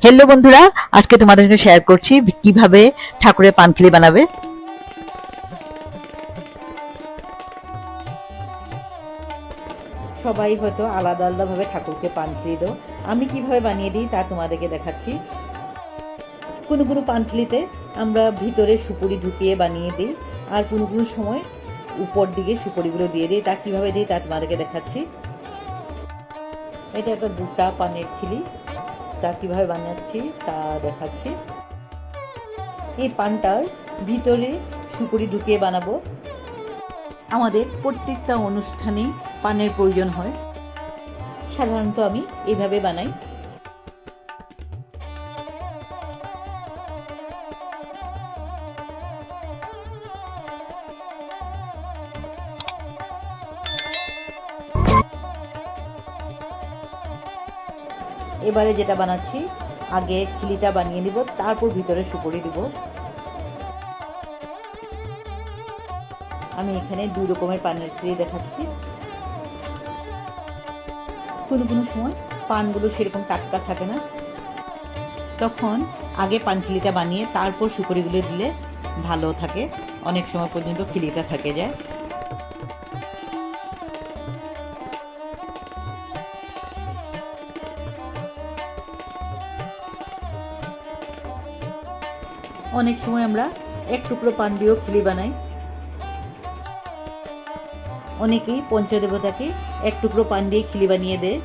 Hello বন্ধুরা, আজকে তোমাদের সঙ্গে শেয়ার করছি কিভাবে ঠাকুরের পানখিলি বানাবে। সবাই হয়তো আলাদা আলাদাভাবে ঠাকুরকে পানখিলি দাও, আমি কিভাবে বানিয়ে দিই তা তোমাদেরকে দেখাচ্ছি। কোনো কোনো পানখিলিতে আমরা ভিতরে সুপুরি ঢুকিয়ে বানিয়ে দিই, আর কোনো কোনো সময় উপর দিকে সুপুরিগুলো দিয়ে দিই। তা কিভাবে দিই তা তোমাদেরকে দেখাচ্ছি। এটা একটা গোটা পানের খিলি, তা কিভাবে বানাচ্ছি তা দেখাচ্ছি। এই পানটার ভিতরে সুপুরি ঢুকিয়ে বানাবো। আমাদের প্রত্যেকটা অনুষ্ঠানেই পানের প্রয়োজন হয়, সাধারণত আমি এইভাবে বানাই। এবারে যেটা বানাচ্ছি, আগে খিলিটা বানিয়ে নিব, তারপর ভিতরে সুপুরি দিব। আমি এখানে দুই রকমের পানের খিলি দেখাচ্ছি। কোনো কোনো সময় পানগুলো সেরকম টাটকা থাকে না, তখন আগে পানখিলিটা বানিয়ে তারপর সুপুরিগুলো দিলে ভালো থাকে, অনেক সময় পর্যন্ত খিলিটা থেকে যায়। অনেক সময় আমরা এক টুকরো পান দিয়েও খিলি বানাই। অনেকেই পঞ্চদেবতাকে এক টুকরো পান দিয়ে খিলি বানিয়ে দেয়।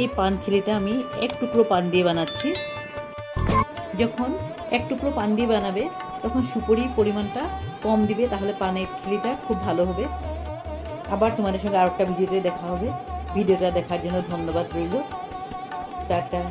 এই পান খিলিটা আমি এক টুকরো পান দিয়ে বানাচ্ছি। যখন এক টুকরো পান দিয়ে বানাবে তখন সুপুরির পরিমাণটা কম দিবে, তাহলে পানের খিলিটা খুব ভালো হবে। আবার তোমাদের সঙ্গে আরেকটা ভিডিওতে দেখা হবে। ভিডিওটা দেখার জন্য ধন্যবাদ রইল। টাটা।